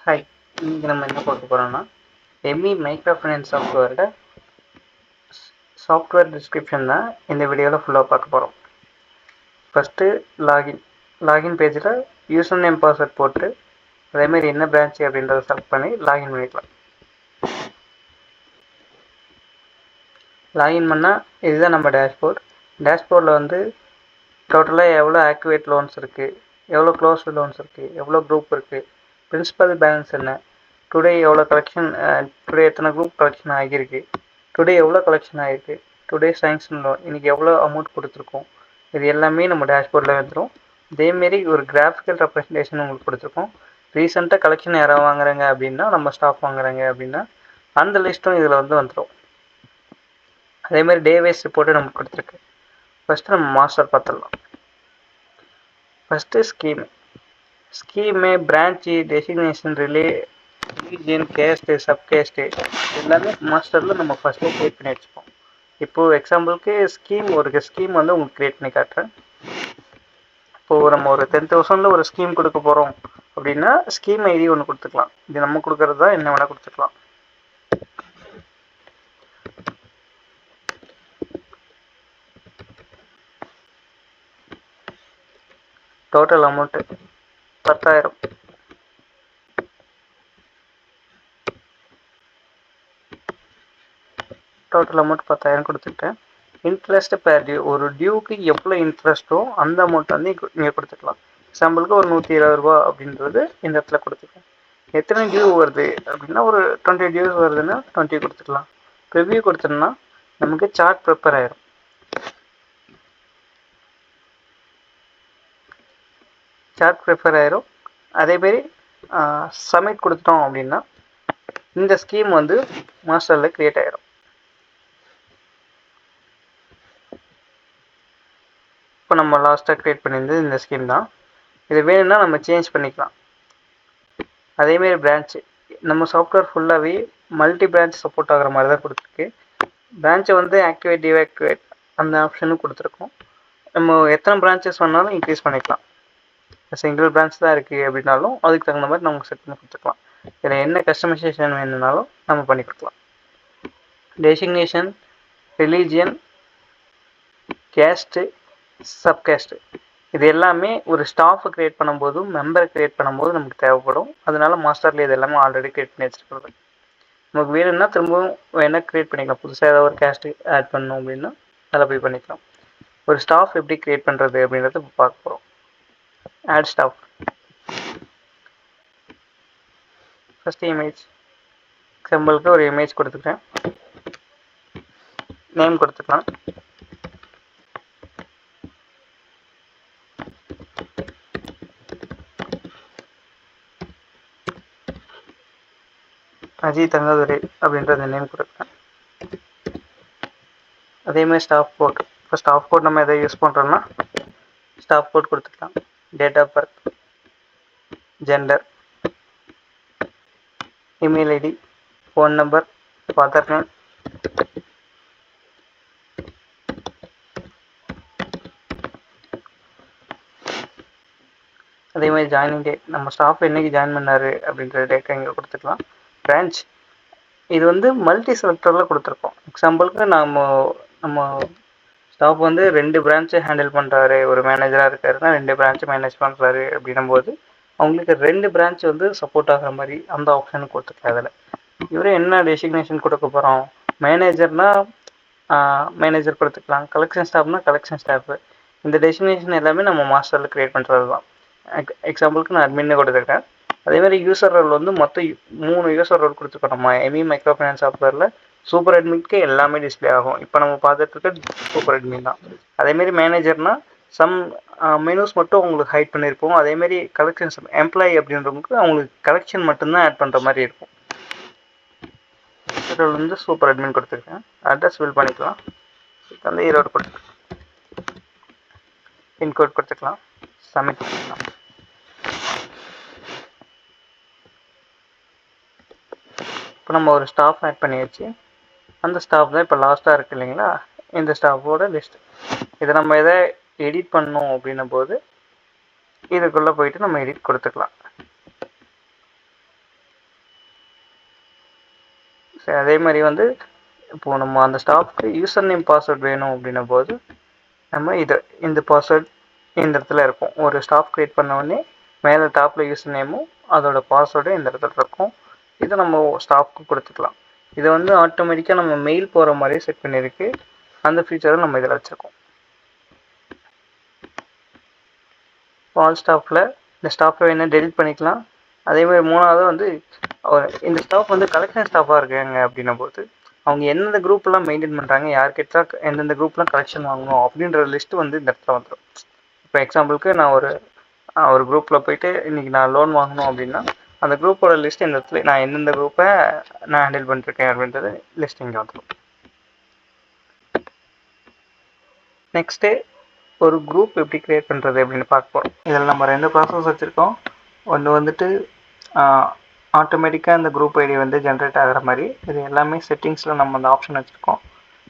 Hi, இன்றைக்கி நம்ம என்ன பார்க்க போகிறோம்னா ME micro finance software description தான் இந்த வீடியோவில் ஃபுல்லாக பார்க்க போகிறோம். ஃபஸ்ட்டு லாகின் பேஜில் யூசர் நேம் பாஸ்வேர்ட் போட்டு அதேமாதிரி என்ன பிரான்ச்சு அப்படின்றத செலக்ட் பண்ணி லாகின் பண்ணிக்கலாம். லாகின் பண்ணால் இதுதான் நம்ம டேஷ்போர்டில் வந்து டோட்டலாக எவ்வளோ ஆக்டிவேட் லோன்ஸ் இருக்குது, எவ்வளோ க்ளோஸ்டு லோன்ஸ் இருக்குது, எவ்வளோ குரூப் இருக்குது, பிரின்சிபல் பேலன்ஸ் என்ன, டுடே எவ்வளோ கலெக்ஷன், டுடே எத்தனை குரூப் கலெக்ஷன் ஆகியிருக்கு, டுடே எவ்வளோ கலெக்ஷன் ஆகிருக்கு, டுடே சாங்ஷன் லோன் இன்றைக்கி எவ்வளோ அமௌண்ட் கொடுத்துருக்கோம், இது எல்லாமே நம்ம டேஷ்போர்டில் வந்துடும். இதேமாரி ஒரு கிராஃபிக்கல் ரெப்ரஸன்டேஷன் உங்களுக்கு கொடுத்துருக்கோம். ரீசெண்டாக கலெக்ஷன் யாராவது வாங்குறாங்க அப்படின்னா, நம்ம ஸ்டாஃப் வாங்குறாங்க அப்படின்னா அந்த லிஸ்ட்டும் இதில் வந்துடும். அதேமாதிரி டே வைஸ் ரிப்போர்ட்டு நமக்கு கொடுத்துருக்கு. ஃபஸ்ட்டு நம்ம மாஸ்டர் பார்த்துடலாம். First scheme, branch, designation, religion, caste, subcaste எல்லாமே மாஸ்டரில் நம்ம ஃபஸ்ட்டே க்ரியேட் பண்ணி வச்சுப்போம். இப்போது எக்ஸாம்பிளுக்கு ஒரு ஸ்கீம் வந்து உங்களுக்கு க்ரியேட் பண்ணி காட்டுறேன். இப்போது நம்ம ஒரு 10,000 ஒரு ஸ்கீம் கொடுக்க போகிறோம் அப்படின்னா ஸ்கீம் ஐடி ஒன்று கொடுத்துக்கலாம். இது நம்ம கொடுக்கறது தான், என்ன வேணால் கொடுத்துக்கலாம். Total amount 10,000. டோட்டல் அமௌண்ட் 10,000 கொடுத்துட்டேன். இன்ட்ரெஸ்ட் பேர் டியூ, ஒரு டியூக்கு எவ்வளோ இன்ட்ரெஸ்ட்டோ அந்த அமௌண்ட் வந்து இங்கே கொடுத்துக்கலாம். எக்ஸாம்பிளுக்கு ஒரு 120 ரூபா அப்படின்றது இந்த இடத்துல கொடுத்துக்கலாம். எத்தனை டியூ வருது அப்படின்னா ஒரு 20 டியூஸ் வருதுன்னா 20 கொடுத்துக்கலாம். ப்ரிவ்யூ கொடுத்தோம்னா நமக்கு சார்ட் ப்ரிப்பேர் ஆயிரும். அதேமாரி சப்மிட் கொடுத்துட்டோம் அப்படின்னா இந்த ஸ்கீம் வந்து மாஸ்டரில் க்ரியேட் ஆயிரும். இப்போ நம்ம லாஸ்ட்டாக க்ரியேட் பண்ணியிருந்தது இந்த ஸ்கீம் தான். இது வேணும்னா நம்ம சேஞ்ச் பண்ணிக்கலாம். அதேமாரி பிரான்ச்சு, நம்ம சாஃப்ட்வேர் ஃபுல்லாகவே மல்டி பிரான்ச் சப்போர்ட் ஆகிற மாதிரி தான் கொடுத்துருக்கு. பிரான்ச்சை வந்து ஆக்டிவேட், டிஆக்டிவேட் அந்த ஆப்ஷனும் கொடுத்துருக்கோம். நம்ம எத்தனை பிரான்ச்சஸ் வேணாலும் இன்க்ரீஸ் பண்ணிக்கலாம். சிங்கிள் பிரான்ச் தான் இருக்குது அப்படின்னாலும் அதுக்கு தகுந்த மாதிரி நமக்கு செட் பண்ணி கொடுத்துக்கலாம். இதில் என்ன கஸ்டமைசேஷன் வேணும்னாலும் நம்ம பண்ணி கொடுக்கலாம். டெசிக்னேஷன், ரிலீஜியன், கேஸ்ட்டு, சப்கேஸ்ட்டு இது எல்லாமே ஒரு ஸ்டாஃபை க்ரியேட் பண்ணும்போதும் மெம்பரை க்ரியேட் பண்ணும்போது நமக்கு தேவைப்படும். அதனால மாஸ்டரில் இது எல்லாமே ஆல்ரெடி க்ரியேட் பண்ணி வச்சுருக்கிறது. நமக்கு வேணும்னா திரும்பவும் வேணால் க்ரியேட் பண்ணிக்கலாம். புதுசாக ஏதாவது ஒரு கேஸ்ட்டு ஆட் பண்ணணும் அப்படின்னா அதில் போய் பண்ணிக்கலாம். ஒரு ஸ்டாஃப் எப்படி க்ரியேட் பண்ணுறது அப்படின்றத இப்போ பார்க்க போகிறோம். Add staff. ஃபஸ்ட்டு இமேஜ், எக்ஸாம்பிளுக்கு ஒரு இமேஜ் கொடுத்துக்கிறேன். நேம் கொடுத்துக்கலாம். அஜித் தங்கதுரை அப்படின்ற நேம் கொடுக்குறேன். அதேமாதிரி ஸ்டாஃப் கோட். இப்போ ஸ்டாஃப் கோட் நம்ம எதை யூஸ் பண்ணுறோம்னா ஸ்டாஃப் கோட் கொடுத்துக்கலாம். Date of birth, gender, email ID, phone number, father name, அதேமாதிரி ஜாயினிங் டேட், நம்ம ஸ்டாஃப் என்றைக்கு ஜாயின் பண்ணார் அப்படின்ற டேட்டை இங்கே கொடுத்துக்கலாம். பிரான்ச், இது வந்து மல்டி செலக்டரில் கொடுத்துருக்கோம். எக்ஸாம்பிளுக்கு நம்ம ஸ்டாஃப் வந்து 2 பிரான்ச்சை ஹேண்டில் பண்ணுறாரு, ஒரு மேனேஜராக இருக்காருன்னா 2 பிரான்ச்சை மேனேஜ் பண்ணுறாரு அப்படின்னும்போது அவங்களுக்கு 2 பிரான்ச் வந்து சப்போர்ட் ஆகிற மாதிரி அந்த ஆப்ஷன் கொடுத்துருக்கேன். அதில் இவரே என்ன டெசிக்னேஷன் கொடுக்க போகிறோம், மேனேஜர்னால் மேனேஜர் கொடுத்துக்கலாம், கலெக்ஷன் ஸ்டாஃப்னால் கலெக்ஷன் ஸ்டாஃபு. இந்த டெசிக்னேஷன் எல்லாமே நம்ம மாஸ்டரில் க்ரியேட் பண்ணுறது தான். எக்ஸாம்பிளுக்கு நான் அட்மின்னு கொடுத்துருக்கேன். அதேமாதிரி யூசர் ரோல் வந்து மொத்தம் 3 யூசர் ரோல் கொடுத்துருக்கோம். நம்ம எம்இ மைக்ரோ ஃபைனான்ஸ் சாஃப்ட்வேரில் சூப்பர் அட்மின்க்கு எல்லாமே டிஸ்பிளே ஆகும். இப்போ நம்ம பார்த்துட்டு இருக்க சூப்பர் அட்மின் தான். அதேமாரி மேனேஜர்னால் சம் மெனூஸ் மட்டும் உங்களுக்கு ஹைட் பண்ணியிருப்போம். அதேமாரி கலெக்ஷன்ஸ் எம்ப்ளாயி அப்படின்றவங்களுக்கு அவங்களுக்கு கலெக்ஷன் மட்டும்தான் ஆட் பண்ணுற மாதிரி இருக்கும். ரோல் வந்து சூப்பர் அட்மின் கொடுத்துருக்கேன். அட்ரஸ் ஃபில் பண்ணிக்கலாம். வந்து ஈரோடு கொடுத்துருக்கேன். பின்கோட் கொடுத்துக்கலாம். சப்மிட் பண்ணிக்கலாம். இப்போ நம்ம ஒரு ஸ்டாஃப் ஆட் பண்ணியாச்சு. அந்த ஸ்டாஃப் தான் இப்போ லாஸ்ட்டாக இருக்குது இல்லைங்களா, இந்த ஸ்டாஃபோட லிஸ்ட். இதை நம்ம எதை எடிட் பண்ணோம் அப்படின்னும் போது இதுக்குள்ளே போயிட்டு நம்ம எடிட் கொடுத்துக்கலாம். அதே மாதிரி வந்து இப்போ நம்ம அந்த ஸ்டாஃப்க்கு யூசர் நேம் பாஸ்வேர்ட் வேணும் அப்படின்னும் போது நம்ம இந்த பாஸ்வேர்ட் இந்த இடத்துல இருக்கும். ஒரு ஸ்டாஃப் கிரியேட் பண்ண உடனே மேலே டாப்பில் யூசர் நேமும் அதோட பாஸ்வேர்டும் இந்த இடத்துல இருக்கும். இதை நம்ம ஸ்டாஃப்க்கு கொடுத்துக்கலாம். இதை வந்து ஆட்டோமேட்டிக்காக நம்ம மெயில் போகிற மாதிரியே செட் பண்ணியிருக்கு. அந்த ஃபீச்சரும் நம்ம இதில் வச்சுருக்கோம். ஆல் ஸ்டாஃபில் இந்த ஸ்டாஃபை வேணால் டெலிட் பண்ணிக்கலாம். அதேமாதிரி மூணாவது வந்து இந்த ஸ்டாஃப் வந்து கலெக்ஷன் ஸ்டாஃபாக இருக்காங்க அப்படின்னும் போது அவங்க எந்தெந்த குரூப்லாம் மெயின்டைன் பண்ணுறாங்க, யார்கிட்ட எந்தெந்த குரூப்லாம் கலெக்ஷன் வாங்கணும் அப்படின்ற லிஸ்ட்டு வந்து இந்த இடத்துல வந்துடும். இப்போ எக்ஸாம்பிளுக்கு நான் ஒரு குரூப்பில் போயிட்டு இன்றைக்கி நான் லோன் வாங்கணும் அப்படின்னா அந்த குரூப்போட லிஸ்ட் இந்த இடத்துல நான் எந்தெந்த குரூப்பை நான் ஹேண்டில் பண்ணிருக்கேன் அப்படின்றது லிஸ்ட் இங்கே வந்துடும். நெக்ஸ்ட்டு ஒரு குரூப் எப்படி க்ரியேட் பண்ணுறது அப்படின்னு பார்க்க போகிறோம். இதில் நம்ம 2 ப்ராசஸ் வச்சுருக்கோம். ஒன்று வந்துட்டு ஆட்டோமேட்டிக்காக இந்த குரூப் ஐடி வந்து ஜென்ரேட் ஆகிற மாதிரி இது எல்லாமே செட்டிங்ஸில் நம்ம அந்த ஆப்ஷன் வச்சுருக்கோம்.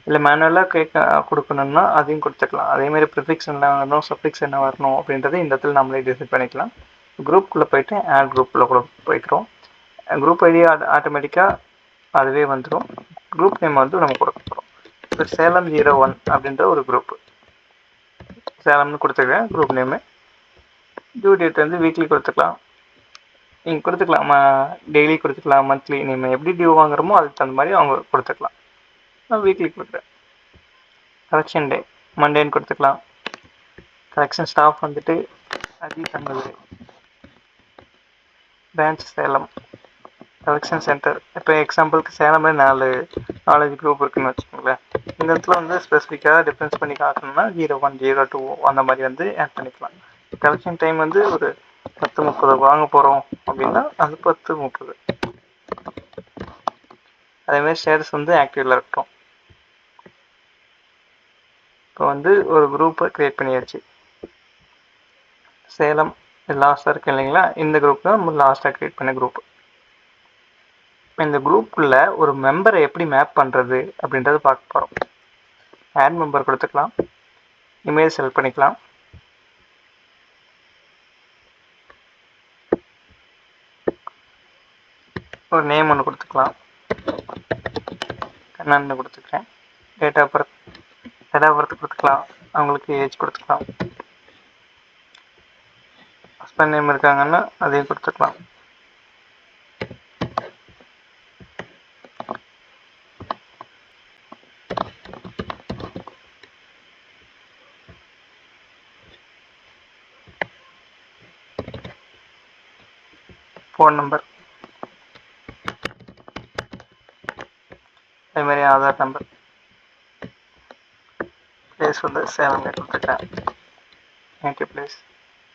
இல்லை மேனுவலாக கொடுக்கணும்னா அதையும் கொடுத்துக்கலாம். அதேமாதிரி ப்ரிஃபிக்ஸ் என்ன வரணும், சஃபிக்ஸ் என்ன வரணும் அப்படின்றது இந்த இடத்துல நம்மளே டிசைட் பண்ணிக்கலாம். குரூப்புக்குள்ளே போயிட்டு ஆட் குரூப்பில் கூட போய்க்கிறோம். குரூப் ஐடி ஆட்டோமேட்டிக்காக அதுவே வந்துடும். குரூப் நேம் வந்து நம்ம கொடுக்க போகிறோம். இப்போ சேலம் 01 அப்படின்ற ஒரு குரூப்பு சேலம்னு கொடுத்துருக்கேன். குரூப் நேமு டியூ டேட் வந்து வீக்லி கொடுத்துக்கலாம். நீங்கள் கொடுத்துக்கலாம், டெய்லி கொடுத்துக்கலாம், மந்த்லி நீங்கள் எப்படி டியூ வாங்குறமோ அதுக்கு தகுந்த மாதிரி அவங்க கொடுத்துக்கலாம். நான் வீக்லி கொடுக்குறேன். கலெக்ஷன் டே மண்டேன்னு கொடுத்துக்கலாம். கலெக்ஷன் ஸ்டாஃப் வந்துட்டு அஜித் அன்பது, பிரான்ச் சேலம், கலெக்ஷன் சென்டர். இப்போ எக்ஸாம்பிளுக்கு சேலமே 4 குரூப் இருக்குதுன்னு வச்சுக்கோங்களேன். இந்த இடத்துல வந்து ஸ்பெசிஃபிக்காக டிஃப்ரென்ஸ் பண்ணி காட்டணும்னா 01, 02 அந்த மாதிரி வந்து ஆட் பண்ணிக்கலாம். கலெக்ஷன் டைம் வந்து ஒரு 10:30 வாங்க போகிறோம் அப்படின்னா அது 10:30. அதேமாதிரி ஸ்டேட்டஸ் வந்து ஆக்டிவில் இருக்கட்டும். இப்போ வந்து ஒரு குரூப்பை க்ரியேட் பண்ணியாச்சு. சேலம் லாஸ்ட்டாக இருக்கு இல்லைங்களா, இந்த குரூப் தான் நம்ம லாஸ்ட்டாக க்ரியேட் பண்ண குரூப். இந்த குரூப்பில் ஒரு மெம்பரை எப்படி மேப் பண்ணுறது அப்படின்றத பார்க்க போகிறோம். ஆட் மெம்பர் கொடுத்துக்கலாம். இமேஜ் செலக்ட் பண்ணிக்கலாம். ஒரு நேம் ஒன்று கொடுத்துக்கலாம். கண்ணன் கொடுத்துக்கிறேன். டேட் ஆஃப் பர்த் கொடுத்துக்கலாம். அவங்களுக்கு ஏஜ் கொடுத்துக்கலாம். ஹஸ்பண்ட் நேம் இருக்காங்கன்னா அதையும் கொடுத்துக்கலாம். ஃபோன் நம்பர், அதே மாதிரி ஆதார் நம்பர், பிளேஸ் வந்து சேலம் கொடுத்துருக்கேன். நேட்டிவ் பிளேஸ்,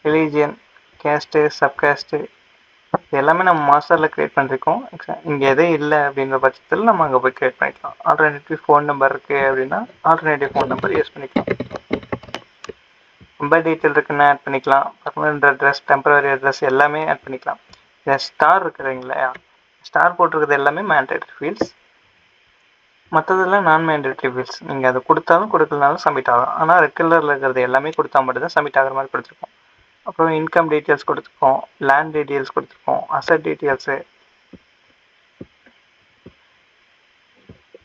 ரிலீஜியன், கேஸ்ட்டு, சப்காஸ்ட்டு இது எல்லாமே நம்ம மாஸ்டரில் க்ரியேட் பண்ணியிருக்கோம். இங்கே எதே இல்லை அப்படின்ற பட்சத்தில் நம்ம அங்கே போய் க்ரியேட் பண்ணிக்கலாம். ஆல்டர்னேட்டிவ் ஃபோன் நம்பர் இருக்குது அப்படின்னா ஆல்டர்னேட்டிவ் ஃபோன் நம்பர் யூஸ் பண்ணிக்கலாம். மொபைல் டீட்டெயில் இருக்குன்னு ஆட் பண்ணிக்கலாம். பர்மனெண்ட் அட்ரஸ், டெம்பரரி அட்ரஸ் எல்லாமே ஆட் பண்ணிக்கலாம். இந்த ஸ்டார் இருக்குதுங்களா, ஸ்டார் போட்டிருக்கிறது எல்லாமே மேண்டேட்டரி ஃபீல்ட்ஸ், மற்றதெல்லாம் நான் மேண்டேட்டரி ஃபீல்ட்ஸ். நீங்கள் அதை கொடுத்தாலும் கொடுக்கலனாலும் சப்மிட் ஆகும். ஆனால் ரெட் கலரில் இருக்கிறது எல்லாமே கொடுத்தா மட்டும் தான் சப்மிட் ஆகிற மாதிரி கொடுத்துருக்கோம். அப்புறம் இன்கம் டீட்டெயில்ஸ் கொடுத்துருக்கோம், லேண்ட் டீட்டெயில்ஸ் கொடுத்துருக்கோம், அசட் டீட்டெயில்ஸு.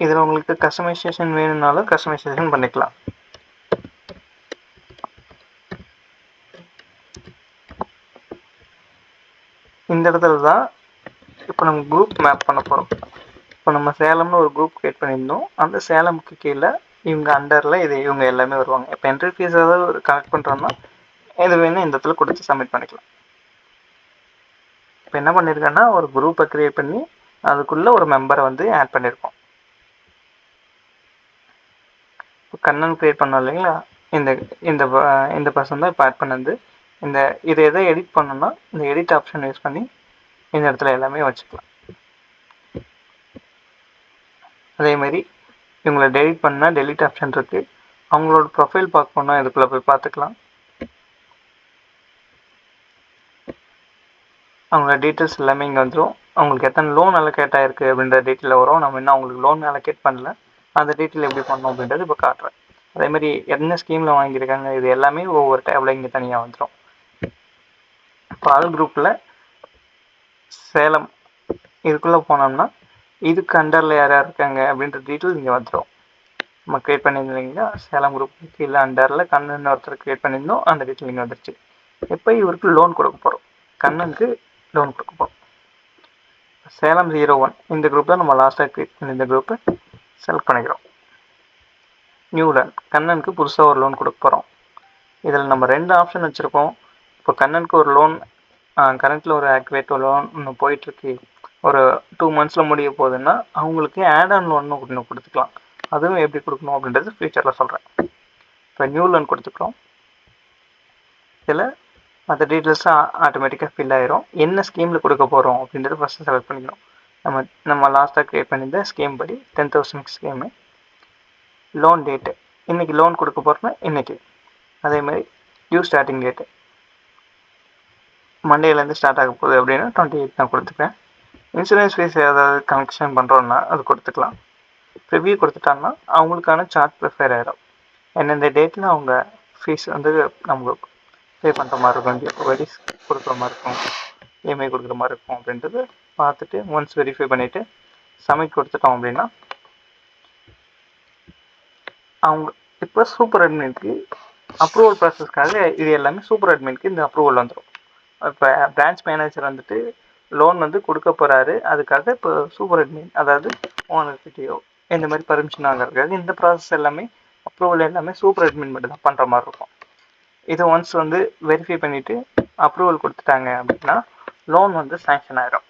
இதில் உங்களுக்கு கஸ்டமைசேஷன் வேணும்னாலும் கஸ்டமைசேஷன் பண்ணிக்கலாம். இந்த இடத்துல தான் இப்போ நம்ம குரூப் மேப் பண்ண போகிறோம். இப்போ நம்ம சேலம்னு ஒரு குரூப் க்ரியேட் பண்ணியிருந்தோம். அந்த சேலமுக்கு கீழே இவங்க அண்டரில் இவங்க எல்லாமே வருவாங்க. இப்போ என்ட்ரி ஃபீஸ் ஏதாவது ஒரு கலெக்ட் பண்ணுறோன்னா இது வேணும் இந்த இடத்துல கொடுத்து சப்மிட் பண்ணிக்கலாம். இப்போ என்ன பண்ணியிருக்கேன்னா ஒரு குரூப்பை க்ரியேட் பண்ணி அதுக்குள்ளே ஒரு மெம்பரை வந்து ஆட் பண்ணியிருக்கோம். இப்போ கண்ணன் க்ரியேட் பண்ணோம் இல்லைங்களா, இந்த பர்சன் தான் இப்போ ஆட் பண்ணது. இதை எதை எடிட் பண்ணணும்னா இந்த எடிட் ஆப்ஷன் யூஸ் பண்ணி இந்த இடத்துல எல்லாமே வச்சுக்கலாம். அதேமாதிரி இவங்களை டெலிட் பண்ணால் டெலிட் ஆப்ஷன் இருக்குது. அவங்களோட ப்ரொஃபைல் பார்க்கணுன்னா இதுக்குள்ளே போய் பார்த்துக்கலாம். அவங்களோட டீட்டெயில்ஸ் எல்லாமே இங்கே வந்துடும். அவங்களுக்கு எத்தனை லோன் அலோகேட் ஆகிருக்கு அப்படின்ற டீட்டெயில் வரும். நம்ம இன்னும் அவங்களுக்கு லோன் அலோகேட் பண்ணல, அந்த டீட்டெயில் எப்படி பண்ணணும் அப்படின்றது இப்போ காட்டுறேன். அதேமாதிரி என்ன ஸ்கீமில் வாங்கியிருக்காங்க இது எல்லாமே ஒவ்வொரு டேபிளில் இங்கே தனியாக வந்துடும். இப்போ ஆல் குரூப்பில் சேலம் இதுக்குள்ளே போனோம்னா இதுக்கு அண்டரில் யார் யார் இருக்காங்க அப்படின்ற டீட்டெயில் இங்கே வந்துடும். நம்ம க்ரியேட் பண்ணியிருந்தோம் இல்லைங்களா, சேலம் குரூப் கீழே அண்டரில் கண்ணன் ஒருத்தர் க்ரியேட் பண்ணியிருந்தோம், அந்த டீட்டெயில் இங்கே வந்துருச்சு. இப்போ இவருக்கு லோன் கொடுக்க போகிறோம், கண்ணனுக்கு லோன் கொடுக்க போகிறோம். சேலம் 01 இந்த குரூப் தான் நம்ம லாஸ்ட்டாக க்ரியேட் பண்ணி இந்த குரூப்பை செலக்ட் பண்ணிக்கிறோம். நியூ லோன் கண்ணனுக்கு புதுசாக ஒரு லோன் கொடுக்க போகிறோம். இதில் நம்ம 2 ஆப்ஷன் வச்சுருக்கோம். இப்போ கண்ணனுக்கு ஒரு லோன் கரண்ட்டில் ஒரு ஆக்டிவேட் லோன் ஒன்று போயிட்டுருக்கு, ஒரு 2 monthsல முடிய போகுதுன்னா அவங்களுக்கு ஆட் ஆன் லோன் ஒன்று கொடுத்துக்கலாம். அதுவும் எப்படி கொடுக்கணும் அப்படின்றது ஃபியூச்சரில் சொல்கிறேன். இப்போ நியூ லோன் கொடுத்துக்கிறோம். இதில் மற்ற டீட்டெயில்ஸும் ஆட்டோமேட்டிக்காக ஃபில் ஆயிரும். என்ன ஸ்கீமில் கொடுக்க போகிறோம் அப்படின்றது ஃபஸ்ட்டு செலக்ட் பண்ணிக்கணும். நம்ம லாஸ்ட்டாக க்ரியேட் பண்ணியிருந்த ஸ்கீம் படி 10,000 ஸ்கீமு. லோன் டேட்டு இன்றைக்கி லோன் கொடுக்க போகிறோன்னா இன்றைக்கி. அதேமாதிரி டியூ ஸ்டார்டிங் டேட்டு மண்டேலேருந்து ஸ்டார்ட் ஆக போகுது அப்படின்னா 28 நான் கொடுத்துப்பேன். இன்சூரன்ஸ் ஃபீஸ் ஏதாவது கலெக்ஷன் பண்ணுறோன்னா அது கொடுத்துக்கலாம். ப்ரிவ்யூ கொடுத்துட்டாங்கன்னா அவங்களுக்கான சார்ட் ப்ரிஃபேர் ஆகிடும். எந்தெந்த டேட்டில் அவங்க ஃபீஸ் வந்து நமக்கு பே பண்ணுற மாதிரி இருக்கும், வெரிஸ் கொடுக்குற மாதிரி இருக்கும், இஎம்ஐ கொடுக்குற மாதிரி இருக்கும் அப்படின்றது பார்த்துட்டு ஒன்ஸ் வெரிஃபை பண்ணிவிட்டு சப்மிட் கொடுத்துட்டோம் அப்படின்னா அவங்க இப்போ சூப்பர் அட்மினுக்கு அப்ரூவல் ப்ராசஸ்க்காக இது எல்லாமே சூப்பர் அட்மினுக்கு இந்த அப்ரூவல் வந்துடும். இப்போ பிரான்ச் மேனேஜர் வந்துட்டு லோன் வந்து கொடுக்க போகிறாரு, அதுக்காக இப்போ சூப்பர் அட்மின் அதாவது ஓனர்கிட்டயோ இந்த மாதிரி பர்மிஷன் வாங்குறதுக்காக இந்த ப்ராசஸ் எல்லாமே அப்ரூவல் எல்லாமே சூப்பர் அட்மின் மட்டும் தான் பண்ணுற மாதிரி இருக்கும். இதை ஒன்ஸ் வந்து வெரிஃபை பண்ணிவிட்டு அப்ரூவல் கொடுத்துட்டாங்க அப்படின்னா லோன் வந்து சேங்ஷன் ஆகிடும்.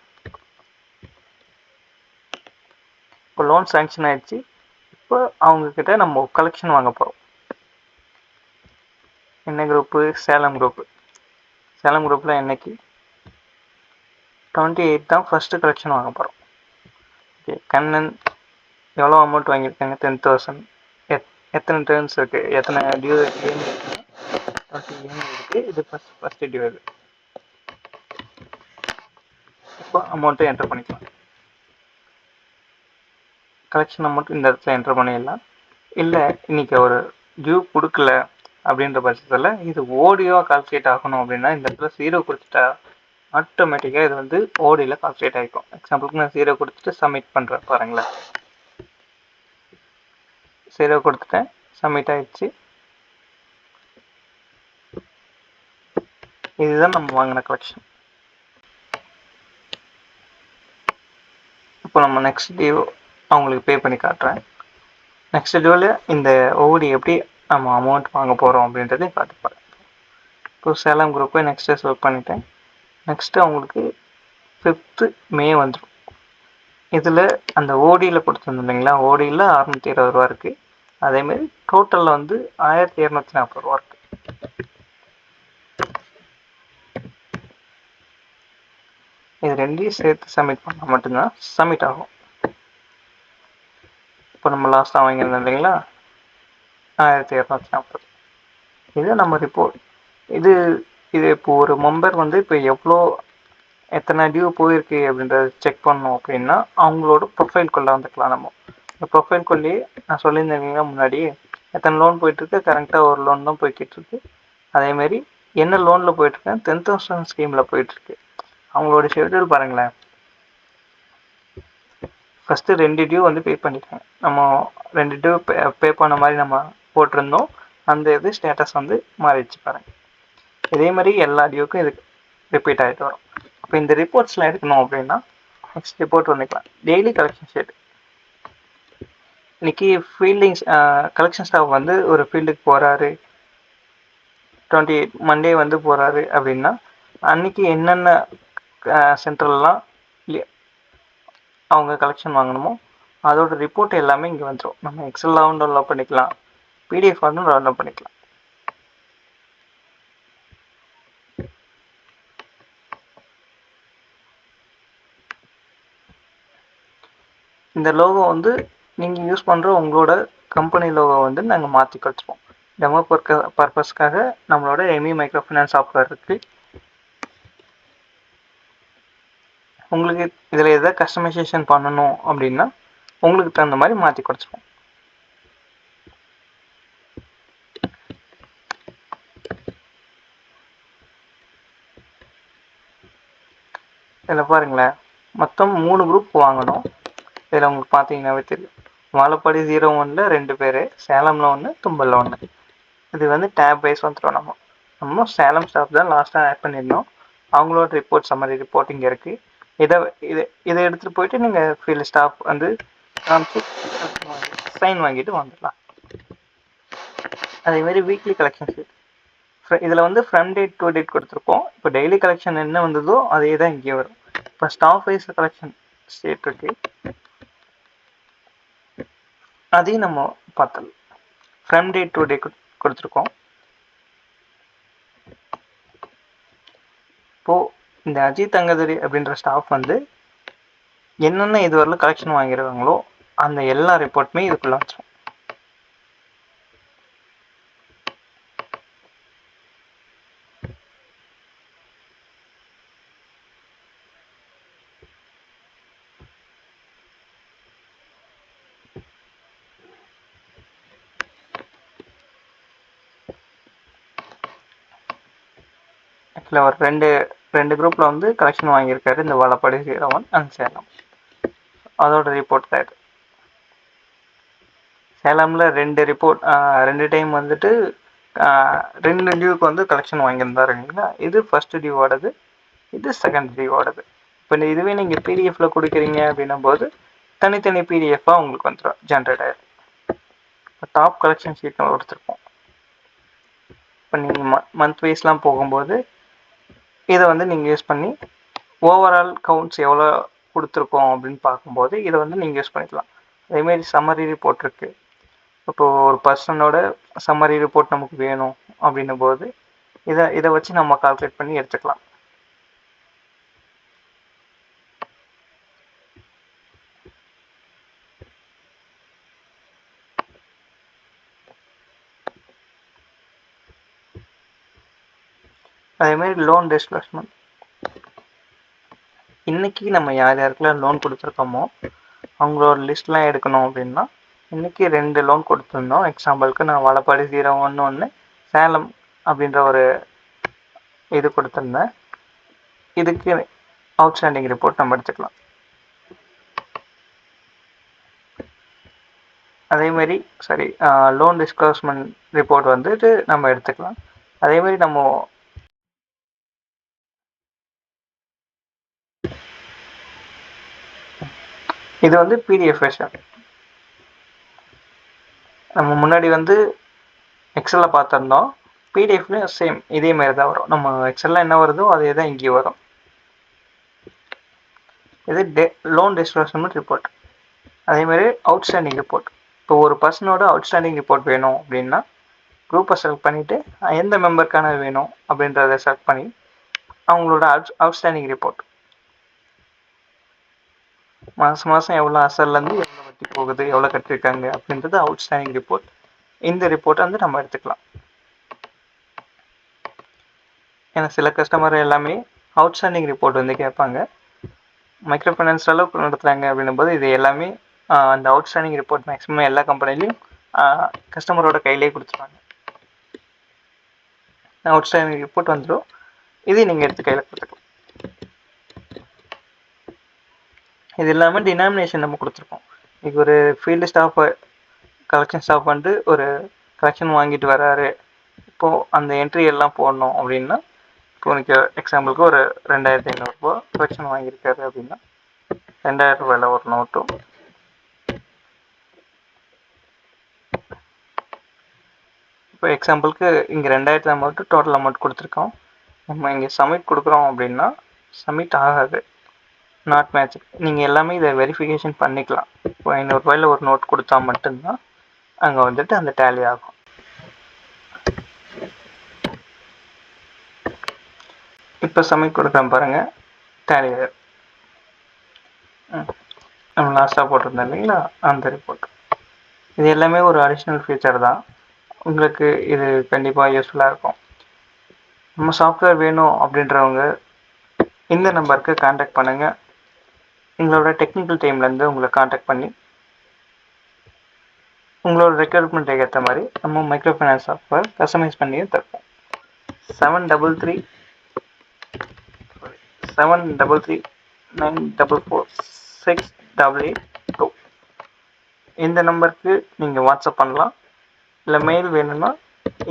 இப்போ லோன் சேங்ஷன் ஆகிடுச்சு. இப்போ அவங்கக்கிட்ட நம்ம கலெக்ஷன் வாங்க போகிறோம். என்ன குரூப்பு? சேலம் குரூப்பு. சேலம் குரூப்பில் என்னைக்கு 28 தான் ஃபஸ்ட்டு கலெக்ஷன் வாங்க போகிறோம். ஓகே, கண்ணன் எவ்வளோ அமௌண்ட் வாங்கியிருக்காங்க? 10,000. எத்தனை டேர்ன்ஸ் இருக்குது, எத்தனை டியூ இஎம்ஐ இருக்குன்னா 20 இஎம்ஐ இருக்குது. இது ஃபஸ்ட்டு டியூ. இது இப்போ அமௌண்ட்டை என்டர் பண்ணிக்கலாம். கலெக்ஷன் அமௌண்ட் இந்த இடத்துல என்டர் பண்ணிடலாம். இல்லை இன்றைக்கி ஒரு டியூ கொடுக்கல அப்படின்ற பட்சத்தில் இது ஓடியோவாக கால்குலேட் ஆகணும் அப்படின்னா இந்த இடத்துல 0 கொடுத்துட்டா ஆட்டோமேட்டிக்காக இது வந்து ஓடியில் கால்குலேட் ஆகிக்கும். எக்ஸாம்பிளுக்கு நான் 0 கொடுத்துட்டு சப்மிட் பண்ணுறேன் பாருங்களேன். 0 கொடுத்துட்டேன், சப்மிட் ஆகிடுச்சு. இதுதான் நம்ம வாங்கின கலெக்ஷன். இப்போ நம்ம நெக்ஸ்ட் டியூ அவங்களுக்கு பே பண்ணி காட்டுறேன். நெக்ஸ்ட் டியூவில் இந்த ஓடி எப்படி நம்ம அமௌண்ட் வாங்க போகிறோம் அப்படின்றதையும் காட்டுப்பாரு. இப்போ சேலம் குரூப்பை நெக்ஸ்ட்டு செலக்ட் பண்ணிட்டேன். நெக்ஸ்ட்டு அவங்களுக்கு 5th மே வந்துடும். இதில் அந்த ஓடியில் கொடுத்துருந்தோம் இல்லைங்களா, ஓடியில் 620 ரூபா இருக்குது. அதேமாரி டோட்டலில் வந்து 1240 ரூபா இருக்குது. இது ரெண்டையும் சேர்த்து சப்மிட் பண்ணால் மட்டும்தான் சப்மிட் ஆகும். இப்போ நம்ம லாஸ்ட்டாக வாங்கியிருந்தோம் இல்லைங்களா 1240. இது நம்ம ரிப்போர்ட். இது இப்போ ஒரு மெம்பர் வந்து இப்போ எத்தனை டியூ போயிருக்கு அப்படின்றத செக் பண்ணோம் அப்படின்னா அவங்களோட ப்ரொஃபைல்குள்ளே வந்துக்கலாம். நம்ம இந்த ப்ரொஃபைல்குள்ளேயே நான் சொல்லியிருந்தேன் முன்னாடி எத்தனை லோன் போயிட்டுருக்கு, கரெக்டாக ஒரு லோன் தான் போய்கிட்டு இருக்கு. அதேமாரி என்ன லோனில் போயிட்டுருக்கேன், 10,000 ஸ்கீமில் போயிட்டுருக்கு. அவங்களோட ஷெட்யூல் பாருங்களேன். ஃபஸ்ட்டு 2 டியூ வந்து பே பண்ணியிருக்காங்க. நம்ம 2 டியூ பே பண்ண மாதிரி நம்ம போட்டிருந்தோம். அந்த இது ஸ்டேட்டஸ் வந்து மாறிடுச்சு பாருங்கள். இதே மாதிரி எல்லா டியூக்கும் இது ரிப்பீட் ஆகிட்டு வரும். இப்போ இந்த ரிப்போர்ட்ஸ்லாம் எடுக்கணும் அப்படின்னா நெக்ஸ்ட் ரிப்போர்ட் பண்ணிக்கலாம். Daily collection sheet. இன்றைக்கி ஃபீல்டிங்ஸ் கலெக்ஷன் ஸ்டாஃப் வந்து ஒரு ஃபீல்டுக்கு போகிறாரு, 28 மண்டே வந்து போகிறாரு அப்படின்னா அன்றைக்கி என்னென்ன சென்ட்ரல்லாம் அவங்க கலெக்ஷன் வாங்கணுமோ அதோட ரிப்போர்ட் எல்லாமே இங்கே வந்துடும். நம்ம எக்ஸலாகவும் டவுன்லோட் பண்ணிக்கலாம், பிடிஎஃப் வந்து டவுன்லோட் பண்ணிக்கலாம். இந்த லோகோ வந்து நீங்கள் யூஸ் பண்ணுற உங்களோட கம்பெனி லோகோ வந்து நாங்கள் மாற்றி கொடுத்துருவோம். டெமோ பர்பஸ்க்காக நம்மளோட எம்இ மைக்ரோ ஃபைனான்ஸ் சாஃப்ட்வேர் இருக்குது. உங்களுக்கு இதில் எதாவது கஸ்டமைசேஷன் பண்ணணும் அப்படின்னா உங்களுக்கு தகுந்த மாதிரி மாற்றி கொடுத்துருவோம். இதில் பாருங்களேன், மொத்தம் 3 குரூப் வாங்கணும். இதில் உங்களுக்கு பார்த்தீங்கன்னாவே தெரியும். வாழப்பாடி 01ல் 2 பேர், சேலமில் 1, தும்பலில் 1. இது வந்து டேப் வைஸ் வந்துடும். நம்ம சேலம் ஸ்டாஃப் தான் லாஸ்ட்டாக ஆட் பண்ணியிருந்தோம். அவங்களோட ரிப்போர்ட் சம்மரி ரிப்போர்ட் இங்கே இருக்குது. இதை எடுத்துகிட்டு போயிட்டு நீங்கள் ஃபீல்டு ஸ்டாஃப் வந்து சைன் வாங்கிட்டு வந்துடலாம். அதேமாதிரி வீக்லி கலெக்ஷன் ஷீட் இதில் வந்து ஃப்ரம் டேட் டு டேட் கொடுத்துருப்போம். இப்போ டெய்லி கலெக்ஷன் என்ன வந்ததோ அதே தான் இங்கே வரும். இப்போ ஸ்டாஃப் வைஸ் கலெக்ஷன் ஸ்டேட் இருக்கு, அதையும் நம்ம பார்த்தலாம். ஃப்ரம் டேட் டு டேட் கொடுத்துருக்கோம். இப்போது இந்த அஜித் தங்கதுரை அப்படின்ற ஸ்டாஃப் வந்து என்னென்ன இதுவரையிலும் கலெக்ஷன் வாங்கியிருக்காங்களோ அந்த எல்லா ரிப்போர்ட்டுமே இதுக்குள்ளே வந்துடும். ஆக்சுவலாக ஒரு ரெண்டு குரூப்பில் வந்து கலெக்ஷன் வாங்கியிருக்காரு, இந்த வாழப்பாடி 01 அண்ட் சேலம். அதோட ரிப்போர்ட் தான் இது. சேலமில் 2 ரிப்போர்ட், 2 டைம் வந்துட்டு 2 டியூக்கு வந்து கலெக்ஷன் வாங்கியிருந்தாருங்களா. இது ஃபர்ஸ்ட் டியூவோடது, இது செகண்ட் டியூவோடது. இப்போ இதுவே நீங்கள் பிடிஎஃப்பில் கொடுக்குறீங்க அப்படின்னும் போது தனித்தனி பிடிஎஃபாக உங்களுக்கு வந்துடும், ஜென்ரேட் ஆகிடும். இப்போ டாப் கலெக்ஷன் ஷீட் நம்ம கொடுத்துருப்போம். இப்போ நீங்கள் மந்த் வைஸ்லாம் போகும்போது இதை வந்து நீங்கள் யூஸ் பண்ணி ஓவரால் கவுண்ட்ஸ் எவ்வளோ கொடுத்துருக்கோம் அப்படின்னு பார்க்கும்போது இதை வந்து நீங்கள் யூஸ் பண்ணிக்கலாம். அதேமாரி சம்மரி ரிப்போர்ட் இருக்குது. இப்போது ஒரு பர்சனோட சம்மரி ரிப்போர்ட் நமக்கு வேணும் அப்படின்னும் போது இதை வச்சு நம்ம கால்குலேட் பண்ணி எடுத்துக்கலாம். அதேமாதிரி லோன் டிஸ்பர்ஸ்மெண்ட், இன்றைக்கி நம்ம யார் யாருக்கெல்லாம் லோன் கொடுத்துருக்கோமோ அவங்களோட லிஸ்ட்லாம் எடுக்கணும் அப்படின்னா இன்றைக்கி 2 லோன் கொடுத்துருந்தோம். எக்ஸாம்பிளுக்கு நான் வாழப்பாடி 01 சேலம் அப்படின்ற ஒரு இது கொடுத்துருந்தேன். இதுக்கு அவுட்ஸ்டாண்டிங் ரிப்போர்ட் நம்ம எடுத்துக்கலாம். அதேமாரி லோன் டிஸ்பர்ஸ்மெண்ட் ரிப்போர்ட் வந்துட்டு நம்ம எடுத்துக்கலாம். அதேமாதிரி நம்ம இது வந்து பிடிஎஃப் வெர்ஷன். நம்ம முன்னாடி வந்து எக்ஸலில் பார்த்துருந்தோம், பிடிஎஃப்லேயும் சேம் இதே மாதிரி தான் வரும். நம்ம எக்ஸலில் என்ன வருதோ அதே தான் இங்கேயும் வரும். இது லோன் டிஸ்பர்ஸ்மெண்ட் ரிப்போர்ட். அதேமாதிரி அவுட்ஸ்டாண்டிங் ரிப்போர்ட். இப்போ ஒரு பர்சனோட அவுட்ஸ்டாண்டிங் ரிப்போர்ட் வேணும் அப்படின்னா குரூப்பை செலக்ட் பண்ணிவிட்டு எந்த மெம்பருக்கான வேணும் அப்படின்றத செலக்ட் பண்ணி அவங்களோட அவுட்ஸ்டாண்டிங் ரிப்போர்ட், மாதம் எவ்வளோ அசல்லேருந்து எவ்வளோ வட்டி போகுது, எவ்வளோ கட்டியிருக்காங்க அப்படின்றது அவுட்ஸ்டாண்டிங் ரிப்போர்ட். இந்த ரிப்போர்ட்டை வந்து நம்ம எடுத்துக்கலாம். ஏன்னா சில கஸ்டமர் எல்லாமே அவுட்ஸ்டாண்டிங் ரிப்போர்ட் வந்து கேட்பாங்க. மைக்ரோ ஃபைனான்ஸ் அளவுக்கு நடத்துகிறாங்க அப்படின்னும் போது இது எல்லாமே அந்த அவுட்ஸ்டாண்டிங் ரிப்போர்ட் மேக்ஸிமம் எல்லா கம்பெனிலையும் கஸ்டமரோட கையிலே கொடுத்துருவாங்க. அவுட்ஸ்டாண்டிங் ரிப்போர்ட் வந்துடும். இதையும் நீங்கள் எடுத்து கையில் கொடுத்துக்கலாம். இது இல்லாமல் டினாமினேஷன் நம்ம கொடுத்துருக்கோம். இன்றைக்கி ஒரு ஃபீல்டு ஸ்டாஃப் கலெக்ஷன் ஸ்டாஃப் வந்து ஒரு கலெக்ஷன் வாங்கிட்டு வராரு, இப்போது அந்த என்ட்ரி எல்லாம் போடணும் அப்படின்னா இப்போ எனக்கு எக்ஸாம்பிளுக்கு ஒரு 2500 கலெக்ஷன் வாங்கியிருக்காரு அப்படின்னா 2000 ரூபாயில் ஒரு நோட்டும், இப்போ எக்ஸாம்பிளுக்கு இங்கே 2000 அமௌண்ட்டு டோட்டல் அமௌண்ட் கொடுத்துருக்கோம். நம்ம இங்கே சப்மிட் கொடுக்குறோம் அப்படின்னா சப்மிட் ஆகாது, நாட் மேட்ச். நீங்கள் எல்லாமே இதை வெரிஃபிகேஷன் பண்ணிக்கலாம். இப்போ 500 ரூபாயில் ஒரு நோட் கொடுத்தா மட்டும்தான் அங்கே வந்துட்டு அந்த டேலி ஆகும். இப்போ சப்மிட் கொடுக்குறேன் பாருங்கள், டேலி ஆகும். நம்ம லாஸ்ட்டாக போட்டிருந்தோம் இல்லைங்களா அந்த ரிப்போர்ட். இது எல்லாமே ஒரு அடிஷ்னல் ஃபீச்சர் தான். உங்களுக்கு இது கண்டிப்பாக யூஸ்ஃபுல்லாக இருக்கும். நம்ம சாஃப்ட்வேர் வேணும் அப்படின்றவங்க இந்த நம்பருக்கு கான்டாக்ட் பண்ணுங்கள். எங்களோட டெக்னிக்கல் டீம்லேருந்து உங்களை கான்டாக்ட் பண்ணி உங்களோட ரெக்யர்மெண்ட்டுக்கு ஏற்ற மாதிரி நம்ம மைக்ரோ ஃபைனான்ஸ் சாஃப்ட்வேர் கஸ்டமைஸ் பண்ணியும் தருவோம். 733 944 688 இந்த நம்பருக்கு நீங்கள் வாட்ஸ்அப் பண்ணலாம். இல்லை மெயில் வேணும்னா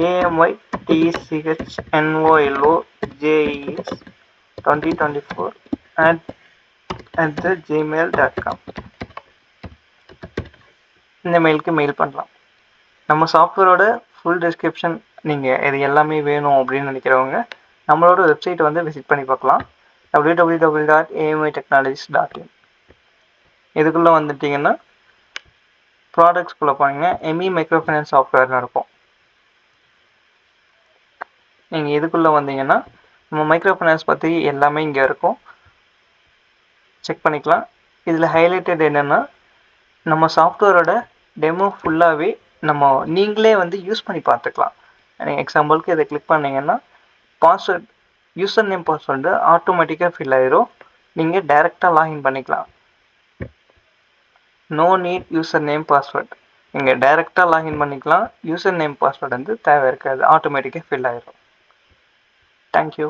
amytchnolos2024@gmail.com இந்த மெயிலுக்கு மெயில் பண்ணலாம். நம்ம சாஃப்ட்வேரோட ஃபுல் டிஸ்கிரிப்ஷன் நீங்கள் இது எல்லாமே வேணும் அப்படின்னு நினைக்கிறவங்க நம்மளோட வெப்சைட்டை வந்து விசிட் பண்ணி பார்க்கலாம். www.amytechnologies.in. இதுக்குள்ளே வந்துட்டிங்கன்னா ப்ராடக்ட்ஸ்குள்ளே போனீங்கன்னா எம்இ மைக்ரோ ஃபைனான்ஸ் சாஃப்ட்வேர்னு இருக்கும். நீங்கள் இதுக்குள்ளே வந்தீங்கன்னா நம்ம மைக்ரோ ஃபைனான்ஸ் பற்றி எல்லாமே இங்கே இருக்கும், செக் பண்ணிக்கலாம். இதில் ஹைலைட்டட் என்னென்னா நம்ம சாஃப்ட்வேரோட டெமோ ஃபுல்லாகவே நீங்களே வந்து யூஸ் பண்ணி பார்த்துக்கலாம். எக்ஸாம்பிளுக்கு இதை கிளிக் பண்ணிங்கன்னா பாஸ்வேர்ட் யூசர் நேம் பாஸ்வேர்டு ஆட்டோமேட்டிக்காக ஃபில் ஆயிரும். நீங்கள் டைரெக்டாக லாகின் பண்ணிக்கலாம். No need user name password, நீங்கள் டைரெக்டாக லாகின் பண்ணிக்கலாம். யூசர் நேம் பாஸ்வேர்டு வந்து தேவை இருக்காது, ஆட்டோமேட்டிக்காக ஃபில் ஆயிரும். தேங்க்யூ.